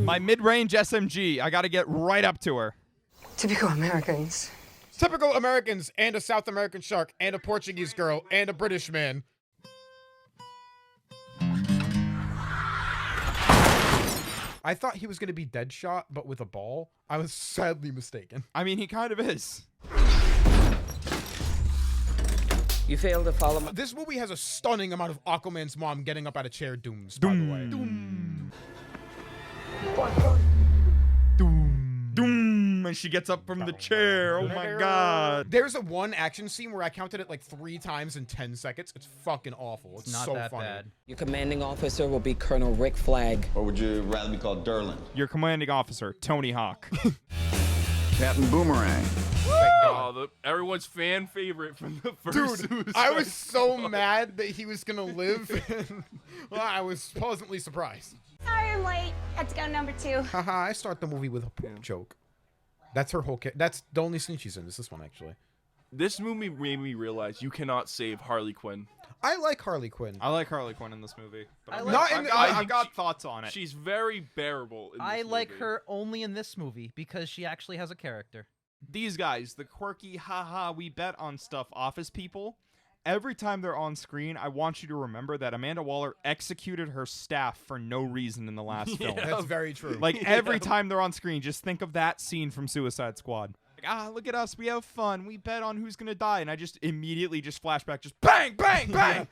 My mid-range SMG. I got to get right up to her. Typical Americans. Typical Americans and a South American shark and a Portuguese girl and a British man. I thought he was going to be Deadshot, but with a ball. I was sadly mistaken. I mean, he kind of is. You failed to follow my... This movie has a stunning amount of Aquaman's mom getting up out of chair dooms, by the way. Doom. Doom. And she gets up from the chair. Oh my god. There's a one action scene where I counted it like 3 times in 10 seconds. It's fucking awful. It's Not so that funny. bad. Your commanding officer will be Colonel Rick Flag. Or would you rather be called Derlin? Your commanding officer, Tony Hawk. Captain Boomerang. Oh, everyone's fan favorite from the first Dude, Suicide I was so Squad. mad that he was gonna live. Well, I was pleasantly surprised. Sorry I'm late. Had to go number 2. Haha, I start the movie with a poop joke. That's her whole That's the only scene she's in, is this one, actually. This movie made me realize you cannot save Harley Quinn. I like Harley Quinn. I like Harley Quinn in this movie. But I I've got thoughts on it. She's very bearable in this I like movie. her only in this movie because she actually has a character. These guys, the quirky, haha, we bet on stuff office people, every time they're on screen, I want you to remember that Amanda Waller executed her staff for no reason in the last film. That's very true. Like, every time they're on screen, just think of that scene from Suicide Squad. Like, look at us, we have fun, we bet on who's gonna die, and I just immediately just flashback, just bang, bang, bang!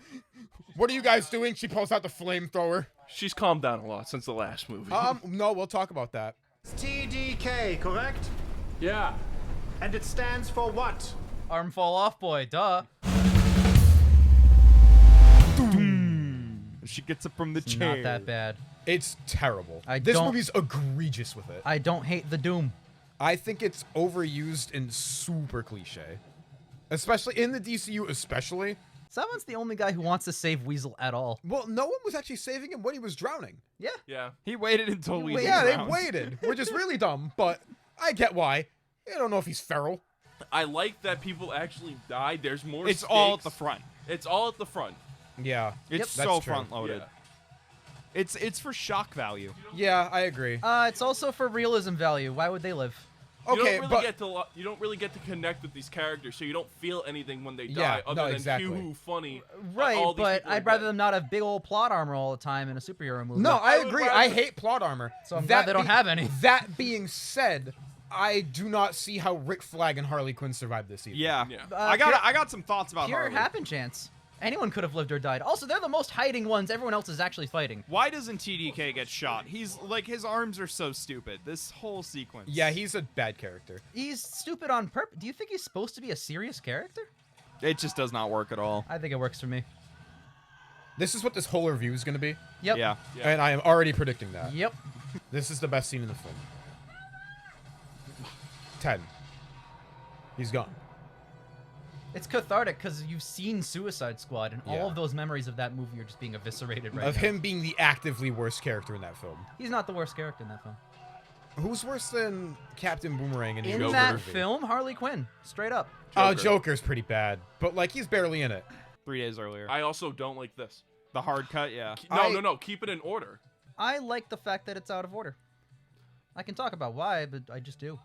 What are you guys doing? She pulls out the flamethrower. She's calmed down a lot since the last movie. No, we'll talk about that. TDK, correct? Yeah. And it stands for what? Arm fall off, boy. Duh. She gets up from the It's chair. not that bad. It's terrible. I This don't- movie's egregious with it. I don't hate the Doom. I think it's overused and super cliche. Especially in the DCU, especially. Someone's the only guy who wants to save Weasel at all. Well, no one was actually saving him when he was drowning. Yeah. Yeah. He waited until we Yeah, they waited. Which is really dumb, but I get why. I don't know if he's feral. I like that people actually died. There's more It's all at stakes. the front. It's all at the front. Yeah. It's That's so true. front-loaded. Yeah. It's for shock value. Yeah, I agree. It's also for realism value. Why would they live? Okay, but You don't really get to connect with these characters, so you don't feel anything when they Yeah, die, other no, than exactly. hoo-hoo funny. Right, all these but people are I'd rather dead. them not have big old plot armor all the time in a superhero movie. no, I would agree. rather- I hate plot armor. So I'm glad they don't have any. That being said, I do not see how Rick Flag and Harley Quinn survived this either. Yeah. Yeah. I got some thoughts about Pure Harley. happen chance. Anyone could have lived or died. Also, they're the most hiding ones. Everyone else is actually fighting. Why doesn't TDK get shot? He's like, his arms are so stupid. This whole sequence. Yeah, he's a bad character. He's stupid on purpose. Do you think he's supposed to be a serious character? It just does not work at all. I think it works for me. This is what this whole review is going to be, Yep. Yeah. Yeah. and I am already predicting that. Yep. This is the best scene in the film. 10. He's gone. It's cathartic because you've seen Suicide Squad, and Yeah. all of those memories of that movie are just being eviscerated right Of now. him being the actively worst character in that film. He's not the worst character in that film. Who's worse than Captain Boomerang in the In Joker that movie? film, Harley Quinn. Straight up. Oh, Joker. Joker's pretty bad, but like he's barely in it. 3 days earlier. I also don't like this. The hard cut, yeah. No. Keep it in order. I like the fact that it's out of order. I can talk about why, but I just do.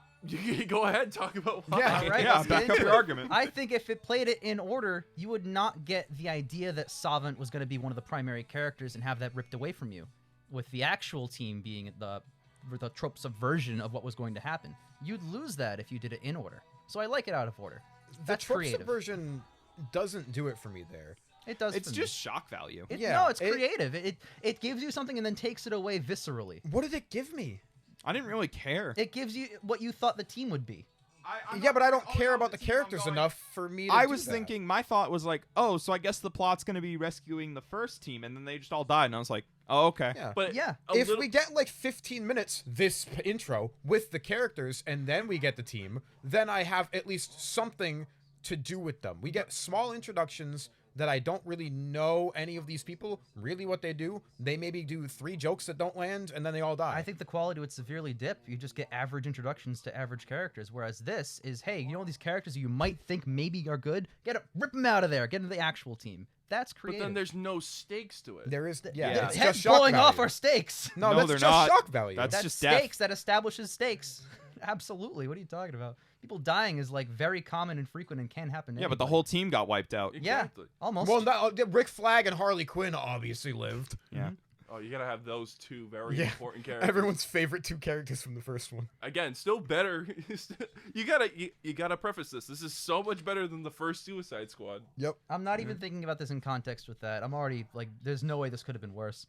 Go ahead, talk about why. Yeah, All right, yeah, let's get back up into your it. argument. I think if it played it in order, you would not get the idea that Savant was going to be one of the primary characters and have that ripped away from you, with the actual team being the trope subversion of what was going to happen. You'd lose that if you did it in order. So I like it out of order. That's the trope creative. subversion doesn't do it for me there. It does. It's for just me. shock value. Yeah, No, it's it- creative. It gives you something and then takes it away viscerally. What did it give me? I didn't really care. It gives you what you thought the team would be. Yeah, but I don't care about the characters enough for me to I do was that. thinking, my thought was like, oh, so I guess the plot's going to be rescuing the first team, and then they just all died, and I was like, oh, okay. Yeah. But Yeah. If we get like 15 minutes this intro with the characters and then we get the team, then I have at least something to do with them. We get small introductions that I don't really know any of these people, really what they do. They maybe do 3 jokes that don't land and then they all die. I think the quality would severely dip. You just get average introductions to average characters, whereas this is, hey, you know these characters you might think maybe are good? Rip them out of there. Get into the actual team. That's But creative. then there's no stakes to it. There is, Yeah. it's Heck, just shock blowing off value. our stakes. No, No, that's they're just not. shock value. That's That's just death. stakes. That establishes stakes. Absolutely. What are you talking about? People dying is like very common and frequent and can happen. To Yeah, but the anybody. whole team got wiped out. Yeah, Exactly. almost. Well, Rick Flag and Harley Quinn obviously lived. Yeah. Oh, you gotta have those two very Yeah. important characters. Everyone's favorite 2 characters from the first one. Again, still better. you gotta preface this. This is so much better than the first Suicide Squad. Yep. I'm not even thinking about this in context with that. I'm already like, there's no way this could have been worse.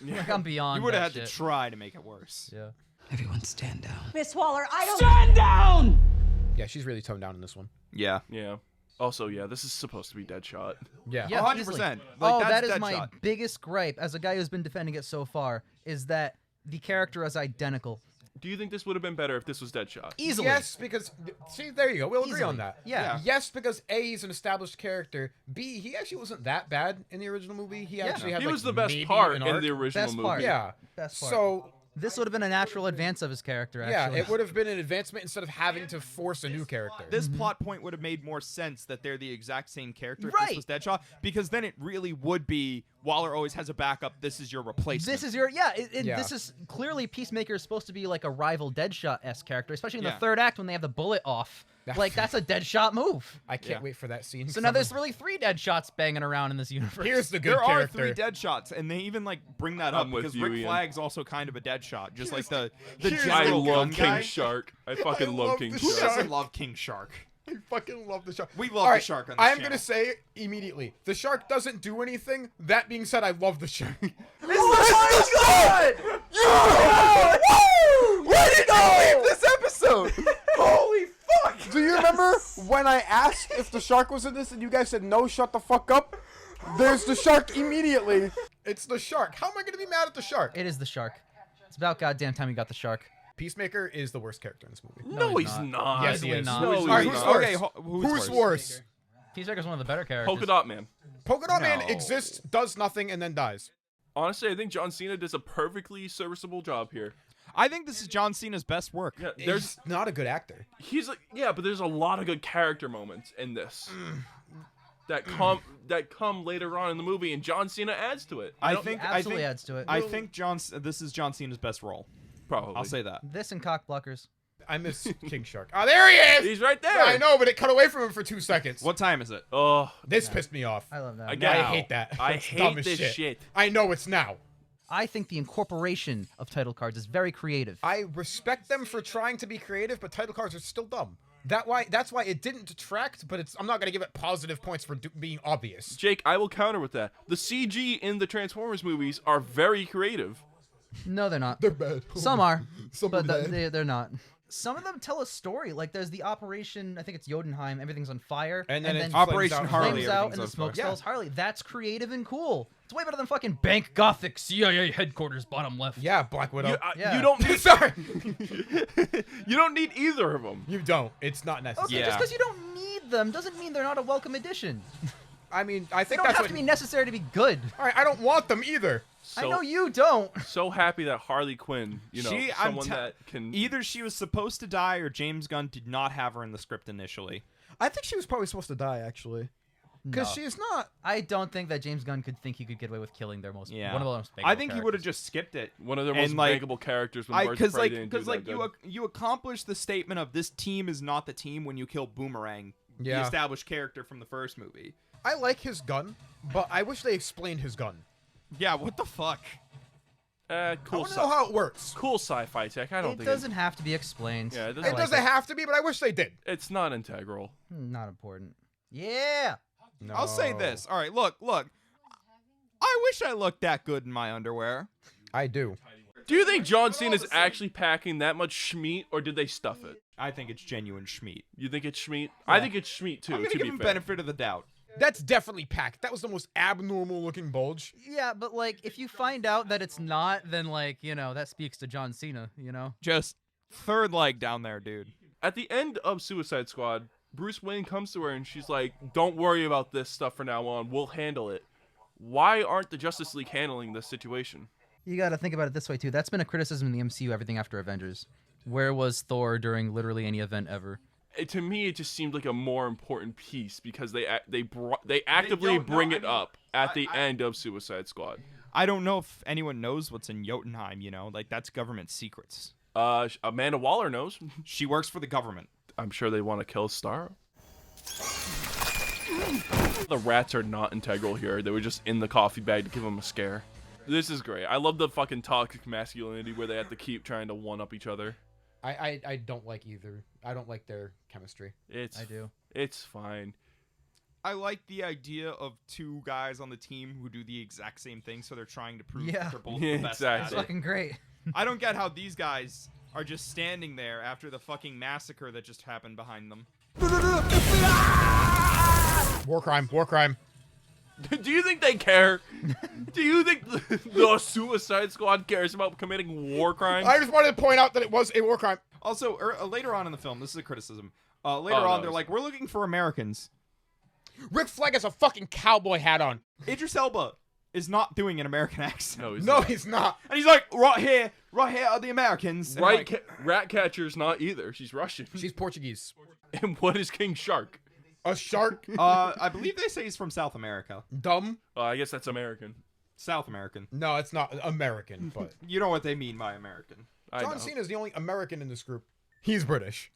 Like I'm beyond. You would have that had to shit. try to make it worse. Yeah. Everyone stand down. Miss Waller, I don't. Yeah, she's really toned down in this one. Yeah. Yeah. Also, yeah, this is supposed to be Deadshot. Yeah. Yeah, 100%. easily. Like, Oh, that's that is my Deadshot. biggest gripe as a guy who's been defending it so far is that the character is identical. Do you think this would have been better if this was Deadshot? Easily. Yes, because see, there you go. We'll agree on Easily. that. Yeah. Yes, because A, he's an established character. B, he actually wasn't that bad in the original movie. He actually had He like, was the best maybe part an in arc. the original Best movie. part. Yeah. Best part. So This would have been a natural advance of his character, yeah, actually. it would have been an advancement instead of having to force a new character. This plot point would have made more sense that they're the exact same character if Right. this was Deadshot, because then it really would be Waller always has a backup. This is your replacement. This is your Yeah. This is clearly Peacemaker is supposed to be like a rival Deadshot-esque character, especially in Yeah. the third act when they have the bullet off. Like that's a Deadshot move. I can't wait for that scene. So now there's really 3 Deadshots banging around in this universe. Here's the good there are character. 3 Deadshots, and they even like bring that up I'm with because you, Rick Ian. Flag's also kind of a Deadshot, just like the here's I general love gun King guy. Shark. I fucking love love King the Who Shark. Shark. doesn't love King Shark? I fucking love the shark. We love All the right, shark on this I'm channel. gonna say immediately, the shark doesn't do anything. That being said, I love the shark. Where did you leave this episode? Holy fuck! Do you remember when I asked if the shark was in this and you guys said no, shut the fuck up? There's the shark immediately. It's the shark. How am I gonna be mad at the shark? It is the shark. It's about goddamn time you got the shark. Peacemaker is the worst character in this movie. No, he's not. Yes, he Easily is. not. No, All he's right, not. who's Okay, worse? who's Who's worse? Peacemaker's one of the better characters. Polka Dot Man. Polka Dot Man No. exists, does nothing, and then dies. Honestly, I think John Cena does a perfectly serviceable job here. I think this is John Cena's best work. Yeah, He's not a good actor. he's like, yeah, but there's a lot of good character moments in this that come later on in the movie, and John Cena adds to it. I don't- think Absolutely adds to it. I think this is John Cena's best role. probably. I'll say that. This and cock blockers. I miss King Shark. Oh, there he is! He's right there. I know, but it cut away from him for 2 seconds. What time is it? Oh, This pissed me off. I love that. Again, I Now, hate that. I It's hate dumb as this shit. I know it's now. I think the incorporation of title cards is very creative. I respect them for trying to be creative, but title cards are still dumb. That's why it didn't detract, but I'm not gonna give it positive points for being obvious. Jake, I will counter with that. The CG in the Transformers movies are very creative. No, they're not. They're bad. Some are, Some but are bad. they're not. Some of them tell a story. Like there's the Operation, I think it's Jotunheim, everything's on fire. And then it flames Operation out. Harley. flames out everything's and the on smoke fire. spells Harley. That's creative and cool. It's way better than fucking Bank Gothic CIA headquarters bottom left. Yeah, Black Widow. Yeah. You don't need Sorry. you don't need either of them. You don't. It's not necessary. Okay, Yeah. just because you don't need them doesn't mean they're not a welcome addition. I mean, I They think don't that's have what. to be necessary to be good. All right, I don't want them either. So, I know you don't. so happy that Harley Quinn, I'm someone te- that can Either she was supposed to die or James Gunn did not have her in the script initially. I think she was probably supposed to die, actually. Because No. she's not. I don't think that James Gunn could think he could get away with killing their most Yeah, one of the most I think he bankable would have characters. just skipped it. one of their And, most like, bankable characters when Birds of Prey didn't do that good. you accomplish the statement of this team is not the team when you kill Boomerang, the Yeah. established character from the first movie. I like his gun, but I wish they explained his gun. Yeah, what the fuck? I Cool, want to know how it works. cool sci-fi tech. I don't It think doesn't have to be explained. Yeah, it I doesn't- It like doesn't have to be, but I wish they did. it's not integral. Not important. Yeah. No. I'll say this. All right, look. I wish I looked that good in my underwear. I do. Do you think John Cena's actually packing that much schmeat, or did they stuff it? I think it's genuine schmeat. You think it's schmeat? I think it's schmeat too. I'm gonna to give be him fair. benefit of the doubt. That's definitely packed. That was the most abnormal looking bulge. Yeah, but like if you find out that it's not, then like, that speaks to John Cena, Just third leg down there, dude. At the end of Suicide Squad, Bruce Wayne comes to her and she's like, "Don't worry about this stuff from now on. We'll handle it." Why aren't the Justice League handling this situation? You got to think about it this way too. That's been a criticism in the MCU everything after Avengers. Where was Thor during literally any event ever? to me, it just seemed like a more important piece because they actively bring it up at the end of Suicide Squad. I don't know if anyone knows what's in Jotunheim, you know? Like, that's government secrets. Amanda Waller knows. She works for the government. I'm sure they want to kill Starro. The rats are not integral here. They were just in the coffee bag to give them a scare. This is great. I love the fucking toxic masculinity where they have to keep trying to one-up each other. I don't like either. I don't like their chemistry. I do. It's fine. I like the idea of two guys on the team who do the exact same thing, so they're trying to prove Yeah. that they're both the best Exactly. at It's it. fucking great. I don't get how these guys are just standing there after the fucking massacre that just happened behind them. War crime. War crime. Do you think they care? Do you think the Suicide Squad cares about committing war crimes? I just wanted to point out that it was a war crime. Also, later on in the film, this is a criticism. Later on, they're like, we're looking for Americans. Rick Flag has a fucking cowboy hat on. Idris Elba is not doing an American accent. No, He's not. And he's like, right here are the Americans. And Right, like, Ratcatcher's not either. She's Russian. She's Portuguese. And what is King Shark? A shark. I believe they say he's from South America. Dumb. I guess that's American. South American. No, it's not American, but You know what they mean by American. I John know. Cena is the only American in this group. He's British.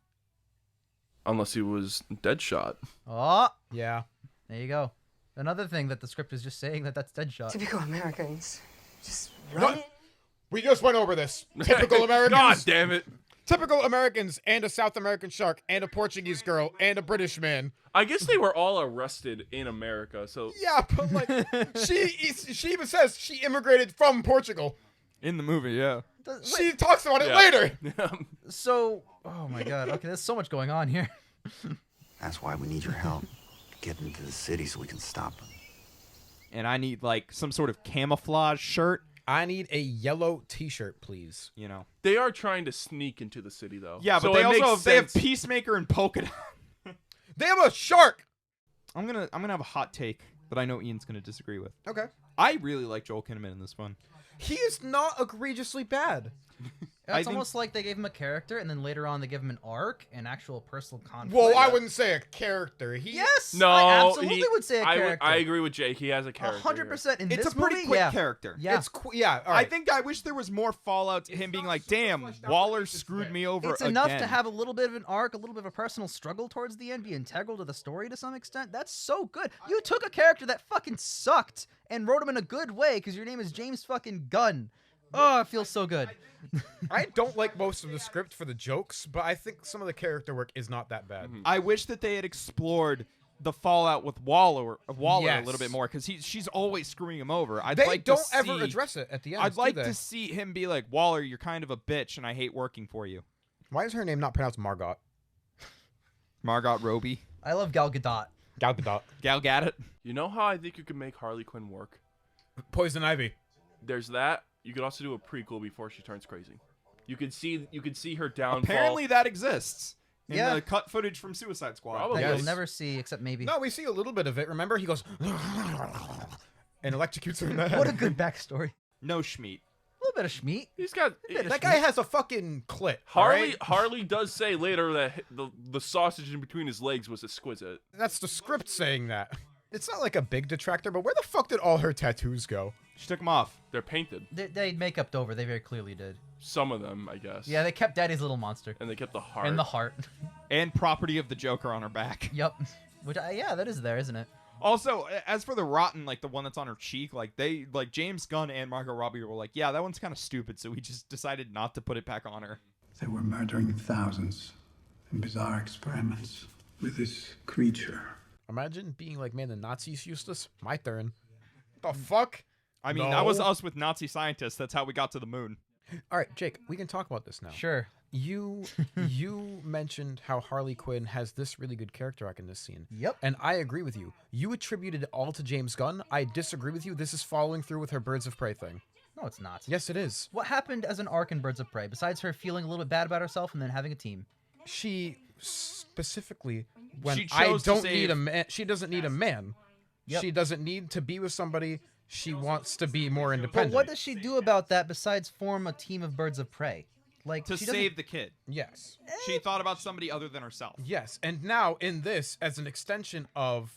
Unless he was Deadshot. Oh, Yeah. there you go. Another thing that the script is just saying that's Deadshot. Typical Americans. Just No, run it. we just went over this. Typical Americans. God damn it. Typical Americans and a South American shark and a Portuguese girl and a British man. I guess they were all arrested in America, so... Yeah, but like she even says she immigrated from Portugal. In the movie, yeah. She talks about it Yeah. later. So, oh my god. Okay, there's so much going on here. That's why we need your help. Get into the city so we can stop them. And I need, like, some sort of camouflage shirt, I need a yellow t-shirt, please. you know. They are trying to sneak into the city, though. Yeah, but So they it also makes have, they have sense. Peacemaker and Polka Dot. They have a shark. I'm gonna have a hot take that I know Ian's gonna disagree with. Okay. I really like Joel Kinnaman in this one. He is not egregiously bad. It's think- almost like they gave him a character, and then later on they give him an arc and actual personal conflict. Well, I wouldn't say a character. He Yes, No, I absolutely he- would say a character. I agree with Jake. He has a character. 100% in It's this a pretty movie, quick yeah. character. Yeah, It's yeah. All right. I think I wish there was more fallout to him being like, "Damn, Waller screwed me over it's enough to again." have a little bit of an arc, a little bit of a personal struggle towards the end, be integral to the story to some extent. That's so good. You took a character that fucking sucked and wrote him in a good way because your name is James fucking Gunn. Oh, it feels so good. I don't like most of the script for the jokes, but I think some of the character work is not that bad. I wish that they had explored the fallout with Waller a Yes. little bit more because she's always screwing him over. I'd They like don't to ever see, address it at the end. I'd like do they? to see him be like, Waller, you're kind of a bitch, and I hate working for you. Why is her name not pronounced Margot? Margot Robbie, I love Gal Gadot. Gal Gadot. Gal Gadot. You know how I think you could make Harley Quinn work? Poison Ivy. There's that. You could also do a prequel before she turns crazy. You could see her downfall. Apparently that exists in Yeah. the cut footage from Suicide Squad. Probably. That Yes. you'll never see except maybe. No, we see a little bit of it. Remember, he goes and electrocutes her in the head. What a good backstory. No Schmeat. A little bit of Schmeat. He's got That guy has a fucking clit. all Harley. right? Harley does say later that the sausage in between his legs was exquisite. That's the script saying that. It's not like a big detractor, but where the fuck did all her tattoos go? She took him off. They're painted. They make-upped over. They very clearly did. Some of them, I guess. Yeah, they kept Daddy's little monster. And they kept the heart. And the heart. And property of the Joker on her back. Yep. Which, yeah, that is there, isn't it? Also, as for the rotten, like the one that's on her cheek, like James Gunn and Margot Robbie were like, yeah, that one's kind of stupid, so we just decided not to put it back on her. They were murdering thousands in bizarre experiments with this creature. Imagine being like, man, the Nazis useless. My turn. The fuck? I mean, that was us with Nazi scientists. That's how we got to the moon. All right, Jake, we can talk about this now. Sure. You mentioned how Harley Quinn has this really good character arc in this scene. Yep. And I agree with you. You attributed it all to James Gunn. I disagree with you. This is following through with her Birds of Prey thing. No, it's not. Yes, it is. What happened as an arc in Birds of Prey, besides her feeling a little bit bad about herself and then having a team? She specifically, when She I chose to don't save- need a man, she doesn't need a man. Yep. She doesn't need to be with somebody. She wants to be more But independent. what does she do about that besides form a team of Birds of Prey? Like to she doesn't- save the kid. Yes. She thought about somebody other than herself. Yes, and now in this, as an extension of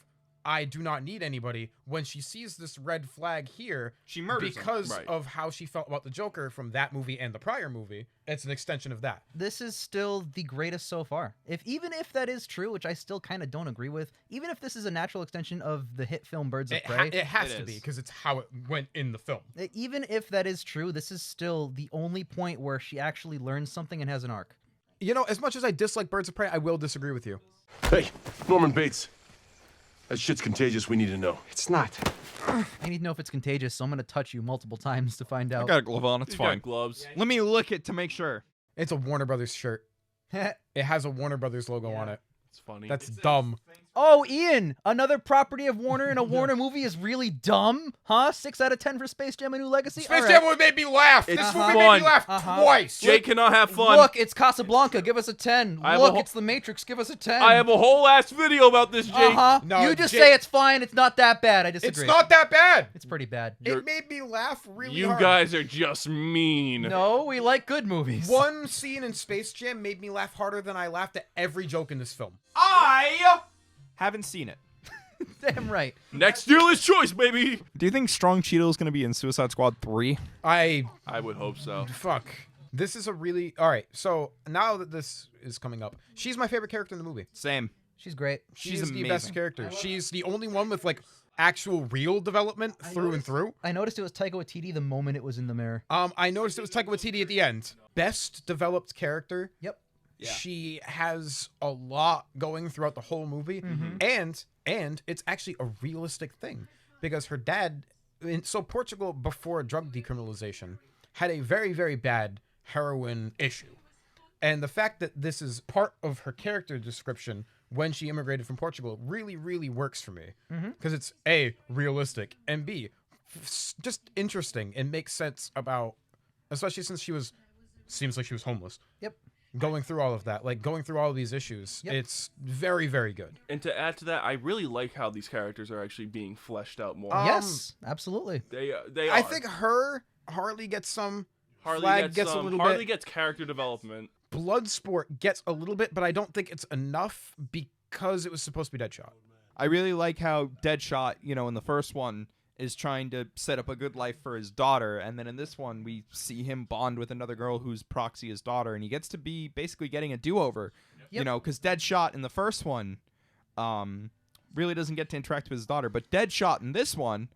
I do not need anybody, when she sees this red flag here, she murders him. because Right. of how she felt about the Joker from that movie and the prior movie. It's an extension of that. This is still the greatest so far. Even if that is true, which I still kind of don't agree with, even if this is a natural extension of the hit film Birds of Prey, It has It to be is. because it's how it went in the film. even if that is true, this is still the only point where she actually learns something and has an arc. You know, as much as I dislike Birds of Prey, I will disagree with you. Hey, Norman Bates. That shit's contagious. We need to know. It's not. I need to know if it's contagious, so I'm going to touch you multiple times to find I out. got a glove on. It's He's got fine. gloves. Let me lick it to make sure. It's a Warner Brothers shirt. It has a Warner Brothers logo on it. It's funny. That's dumb. Oh, Ian, another property of Warner in a Warner movie is really dumb, huh? 6 out of 10 for Space Jam: A New Legacy. Space All Jam right. movie made me laugh. It's This movie fun. made me laugh twice. Jake cannot have fun. Look, it's Casablanca. Give us a 10. I have Look, a it's The Matrix. Give us a 10. I have a whole ass video about this, Jake. No, you just Jake- say it's fine. It's not that bad. I disagree. It's not that bad. It's pretty bad. It made me laugh really You hard. guys are just mean. No, we like good movies. One scene in Space Jam made me laugh harder than I laughed at every joke in this film. I haven't seen it. Damn right. Next dealer's choice, baby. Do you think Strong Cheeto is going to be in Suicide Squad 3? I would hope so. Fuck. This is a really... All right, so now that this is coming up, she's my favorite character in the movie. Same. She's great. She's amazing. the best character. She's the only one with, like, actual real development through and through. I noticed it was Taika Waititi the moment it was in the mirror. I noticed it was Taika Waititi at the end. Best developed character. Yep. Yeah. She has a lot going throughout the whole movie, and it's actually a realistic thing because her dad. So Portugal before drug decriminalization had a very, very bad heroin issue, and the fact that this is part of her character description when she immigrated from Portugal really, really works for me because it's A, realistic, and B, just interesting and makes sense about, especially since seems like she was homeless. Yep. Going through all of that, like going through all of these issues, it's very, very good. And to add to that, I really like how these characters are actually being fleshed out more. Yes, absolutely. They are. I think Harley gets some. Harley Flag gets a some. little Harley bit. gets character development. Bloodsport gets a little bit, but I don't think it's enough because it was supposed to be Deadshot. I really like how Deadshot, in the first one, is trying to set up a good life for his daughter, and then in this one we see him bond with another girl who's proxy his daughter, and he gets to be basically getting a do-over. Because Deadshot in the first one really doesn't get to interact with his daughter, but Deadshot in this one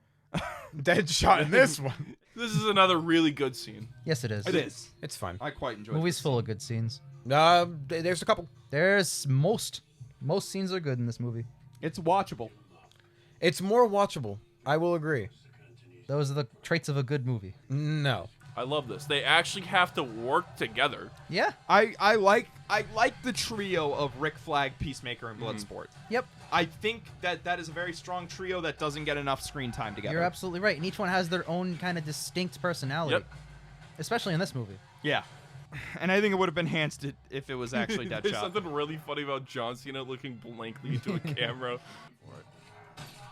Deadshot in this one. This is another really good scene. Yes, it is. It is. It's fine. I quite enjoy Movie's full of good scenes. There's a couple. There's most scenes are good in this movie. It's watchable. It's more watchable. I will agree. Those are the traits of a good movie. No. I love this. They actually have to work together. Yeah. I like the trio of Rick Flag, Peacemaker, and Bloodsport. Yep. I think that is a very strong trio that doesn't get enough screen time together. You're absolutely right. And each one has their own kind of distinct personality. Yep. Especially in this movie. Yeah. And I think it would have been enhanced if it was actually There's Deadshot. something really funny about John Cena looking blankly into a camera.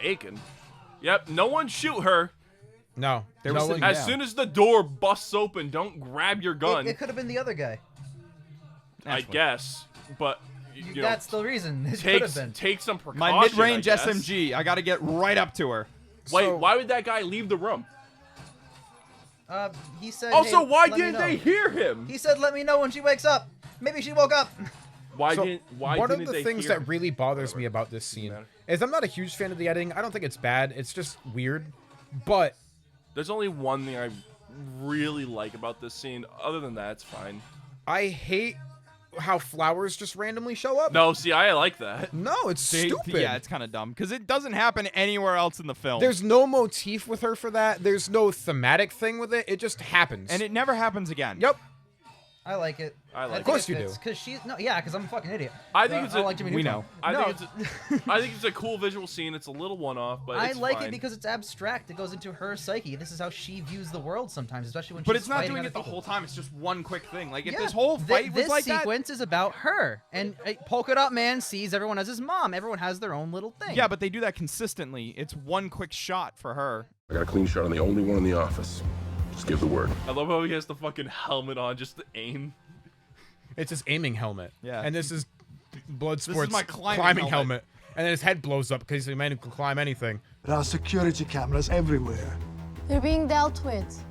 Aiken. Yep, no one shoot her. No. They were sitting As down. soon as the door busts open, don't grab your gun. It could have been the other guy. I guess, but you know, That's the reason. It could have been. take some precaution. My mid-range I guess. SMG. I got to get right up to her. Wait, So- why would that guy leave the room? He said. Also, "Hey, why let me didn't know." they hear him? He said, "Let me know when she wakes up." Maybe she woke up. Why So, didn't one of they the things hear that really bothers me about this scene is I'm not a huge fan of the editing. I don't think it's bad. It's just weird. But There's only one thing I really like about this scene. Other than that, it's fine. I hate how flowers just randomly show up. No, see, I like that. No, it's stupid. Yeah, it's kind of dumb because it doesn't happen anywhere else in the film. There's no motif with her for that. There's no thematic thing with it. It just happens. and it never happens again. Yep. I like it. I like Of course you do. Because she's because I'm a fucking idiot. I think it's I a- like Jimmy we Neutron. know. I think it's a cool visual scene. It's a little one-off, but I it's like fine. it because it's abstract. It goes into her psyche. This is how she views the world sometimes, especially when But she's it's not fighting doing other it the people. whole time. It's just one quick thing. Like if Yeah. this whole fight was this like that. sequence is about her, and Polka Dot Man sees everyone as his mom. Everyone has their own little thing. Yeah, but they do that consistently. It's one quick shot for her. I got a clean shot on the only one in the office. Just give the word. I love how he has the fucking helmet on just to aim. It's his aiming helmet. Yeah. And this is Bloodsport's my climbing helmet. And then his head blows up because he's a man who can climb anything. There are security cameras everywhere. They're being dealt with.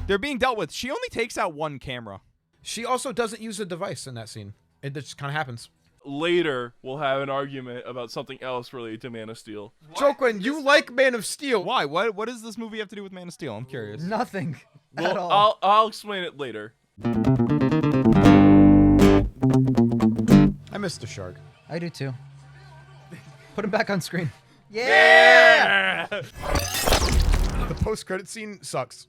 They're being dealt with. She only takes out one camera. She also doesn't use a device in that scene. It just kind of happens. Later, we'll have an argument about something else related to Man of Steel. Joaquin, you like Man of Steel. Why? What does this movie have to do with Man of Steel? I'm curious. Nothing at Well, all. I'll explain it later. I missed the shark. I do too. Put him back on screen. Yeah! The post-credit scene sucks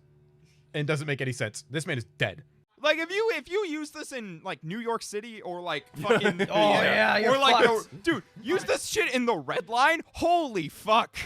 and doesn't make any sense. This man is dead. Like if you use this in like New York City or like fucking Oh, yeah, you're or like fucked. dude, use this shit in the Red Line. Holy fuck.